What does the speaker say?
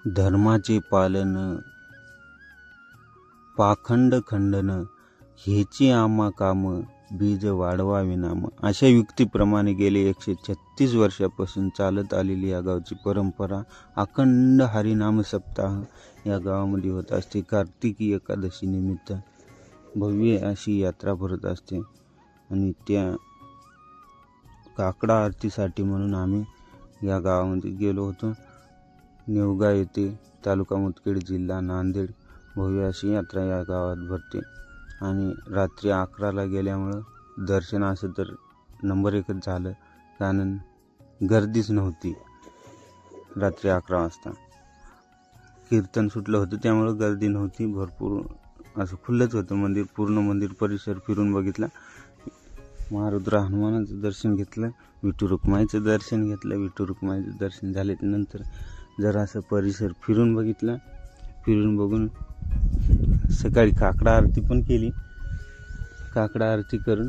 धर्माचे पालन पाखंड खंडन हेची आम्हा काम बीज वाढवावे नाम, अशा युक्तीप्रमाणे गेले 136 वर्षापासून चालत आलेली या गावची परंपरा अखंड हरिनाम सप्ताह या गावामध्ये होत असते. कार्तिकी एकादशी निमित्त भव्य अशी यात्रा भरत असते आणि त्या काकडा आरतीसाठी म्हणून आम्ही या गावामध्ये गेलो होतो. नेवगा येथे तालुका मुदखेड जिल्हा नांदेड भव्य अशी यात्रा या गावात भरते आणि रात्री 11ला गेल्यामुळं दर्शन असं तर नंबर 1च झालं, कारण गर्दीच नव्हती. रात्री 11 वाजता कीर्तन सुटलं होतं त्यामुळं गर्दी नव्हती. भरपूर असं खुल्लंच होतं मंदिर. पूर्ण मंदिर परिसर फिरून बघितला. महारुद्र हनुमानाचं दर्शन घेतलं, विठू रुक्माईचं दर्शन घेतलं. विठू रुक्माईचं दर्शन झाल्यानंतर जरा असं परिसर फिरून बघितला. फिरून बघून सकाळी काकडा आरती पण केली. काकडा आरती करून